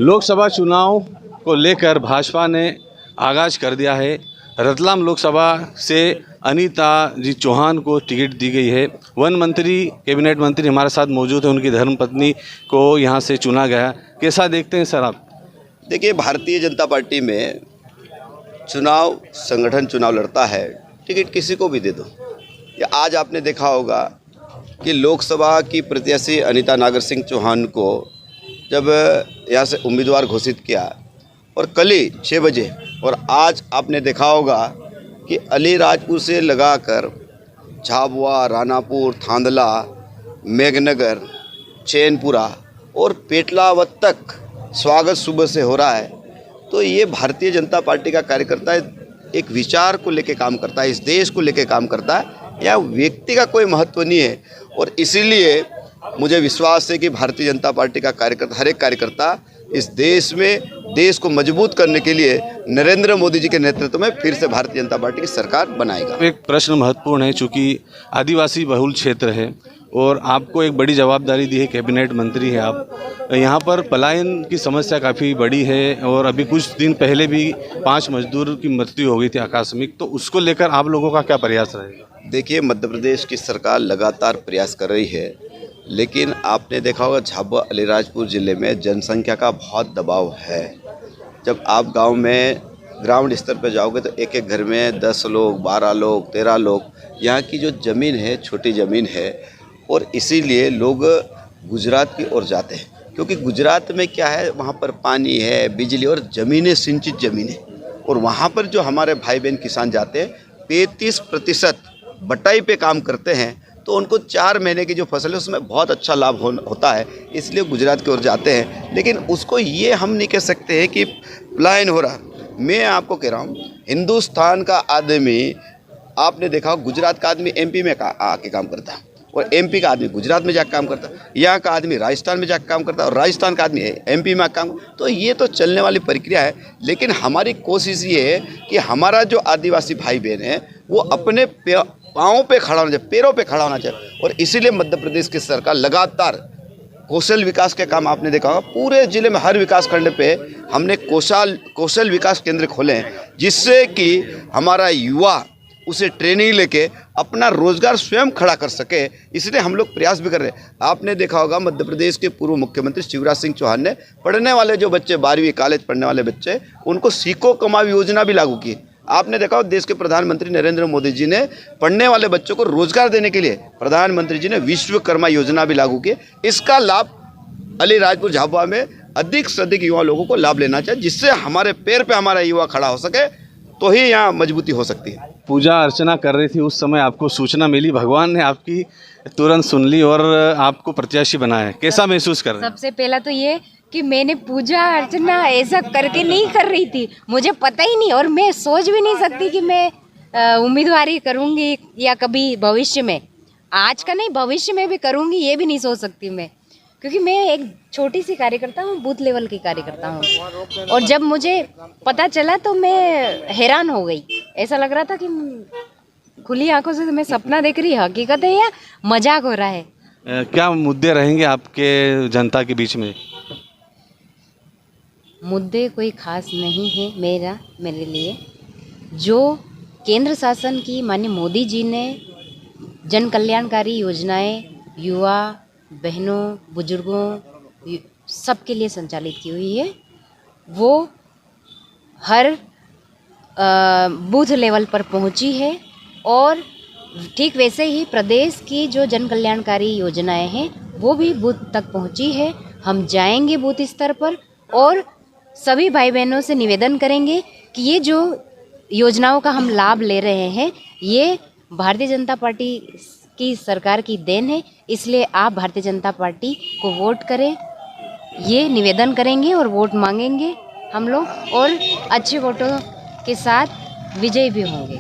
लोकसभा चुनाव को लेकर भाजपा ने आगाज कर दिया है। रतलाम लोकसभा से अनीता जी चौहान को टिकट दी गई है। वन मंत्री, कैबिनेट मंत्री हमारे साथ मौजूद हैं, उनकी धर्मपत्नी को यहाँ से चुना गया। कैसा देखते हैं सर आप? देखिए, भारतीय जनता पार्टी में संगठन चुनाव लड़ता है, टिकट किसी को भी दे दो। या आज आपने देखा होगा कि लोकसभा की प्रत्याशी अनीता नागर सिंह चौहान को जब यहाँ से उम्मीदवार घोषित किया और कल ही 6 बजे, और आज आपने देखा होगा कि अलीराजपुर से लगाकर झाबुआ, रानापुर, थांदला, मेघनगर, चैनपुरा और पेटलावत तक स्वागत सुबह से हो रहा है। तो ये भारतीय जनता पार्टी का कार्यकर्ता एक विचार को लेकर काम करता है, इस देश को लेकर काम करता है। या व्यक्ति का कोई महत्व नहीं है। और इसीलिए मुझे विश्वास है कि भारतीय जनता पार्टी का कार्यकर्ता, हर एक कार्यकर्ता इस देश में देश को मजबूत करने के लिए नरेंद्र मोदी जी के नेतृत्व में फिर से भारतीय जनता पार्टी की सरकार बनाएगा। एक प्रश्न महत्वपूर्ण है, चूँकि आदिवासी बहुल क्षेत्र है और आपको एक बड़ी जवाबदारी दी है, कैबिनेट मंत्री है आप। यहाँ पर पलायन की समस्या काफ़ी बड़ी है और अभी कुछ दिन पहले भी 5 मजदूर की मृत्यु हो गई थी आकस्मिक। तो उसको लेकर आप लोगों का क्या प्रयास रहेगा? देखिए, मध्य प्रदेश की सरकार लगातार प्रयास कर रही है, लेकिन आपने देखा होगा झाबुआ अलीराजपुर ज़िले में जनसंख्या का बहुत दबाव है। जब आप गांव में ग्राउंड स्तर पर जाओगे तो एक एक घर में 10 लोग, 12 लोग, 13 लोग। यहाँ की जो ज़मीन है छोटी ज़मीन है और इसीलिए लोग गुजरात की ओर जाते हैं, क्योंकि गुजरात में क्या है, वहाँ पर पानी है, बिजली और ज़मीनें, सिंचित ज़मीनें। और वहाँ पर जो हमारे भाई बहन किसान जाते हैं 35% बटाई पे काम करते हैं, तो उनको 4 महीने की जो फसल है उसमें बहुत अच्छा लाभ होता है, इसलिए गुजरात की ओर जाते हैं। लेकिन उसको ये हम नहीं कह सकते हैं कि पलायन हो रहा। मैं आपको कह रहा हूँ, हिंदुस्तान का आदमी, आपने देखा हो गुजरात का आदमी एमपी में आके काम करता है और एमपी का आदमी गुजरात में जाकर काम करता है, यहाँ का आदमी राजस्थान में जाकर काम करता है और राजस्थान का आदमी एमपी में काम। तो ये तो चलने वाली प्रक्रिया है। लेकिन हमारी कोशिश ये है कि हमारा जो आदिवासी भाई बहन है वो अपने पाँव पे खड़ा होना चाहिए, पैरों पे खड़ा होना चाहिए। और इसीलिए मध्य प्रदेश की सरकार लगातार कौशल विकास के काम, आपने देखा होगा पूरे ज़िले में हर विकास खंड पे हमने कौशल विकास केंद्र खोले हैं, जिससे कि हमारा युवा उसे ट्रेनिंग लेके अपना रोजगार स्वयं खड़ा कर सके। इसलिए हम लोग प्रयास भी कर रहे हैं। आपने देखा होगा मध्य प्रदेश के पूर्व मुख्यमंत्री शिवराज सिंह चौहान ने पढ़ने वाले जो बच्चे, 12वीं कॉलेज पढ़ने वाले बच्चे, उनको सीखो कमाओ योजना भी लागू की। आपने देखा देश के प्रधानमंत्री नरेंद्र मोदी जी ने पढ़ने वाले बच्चों को रोजगार देने के लिए प्रधानमंत्री जी ने विश्वकर्मा योजना भी लागू की। इसका लाभ अलीराजपुर, झाबुआ में अधिक से अधिक युवा लोगों को लाभ लेना चाहिए, जिससे हमारे पैर पे हमारा युवा खड़ा हो सके, तो ही यहाँ मजबूती हो सकती है। पूजा अर्चना कर रही थी, उस समय आपको सूचना मिली, भगवान ने आपकी तुरंत सुन ली और आपको प्रत्याशी बनाया। कैसा महसूस कर रहे हैं? सबसे पहला तो ये कि मैंने पूजा अर्चना ऐसा करके नहीं कर रही थी, मुझे पता ही नहीं, और मैं सोच भी नहीं सकती कि मैं उम्मीदवारी करूंगी या कभी भविष्य में, आज का नहीं भविष्य में भी करूंगी, ये भी नहीं सोच सकती मैं, क्योंकि मैं एक छोटी सी कार्यकर्ता हूँ, बूथ लेवल की कार्यकर्ता हूँ। और जब मुझे पता चला तो मैं हैरान हो गई। ऐसा लग रहा था कि खुली आंखों से मैं सपना देख रही, हकीकत है या मजाक हो रहा है। क्या मुद्दे रहेंगे आपके जनता के बीच में? मुद्दे कोई खास नहीं है मेरे लिए। जो केंद्र शासन की माननीय मोदी जी ने जन कल्याणकारी योजनाएं युवा, बहनों, बुजुर्गों सबके लिए संचालित की हुई है, वो हर बूथ लेवल पर पहुंची है। और ठीक वैसे ही प्रदेश की जो जन कल्याणकारी योजनाएं हैं वो भी बूथ तक पहुंची है। हम जाएंगे बूथ स्तर पर और सभी भाई बहनों से निवेदन करेंगे कि ये जो योजनाओं का हम लाभ ले रहे हैं ये भारतीय जनता पार्टी की सरकार की देन है, इसलिए आप भारतीय जनता पार्टी को वोट करें, ये निवेदन करेंगे और वोट मांगेंगे हम लोग, और अच्छे वोटों के साथ विजयी भी होंगे।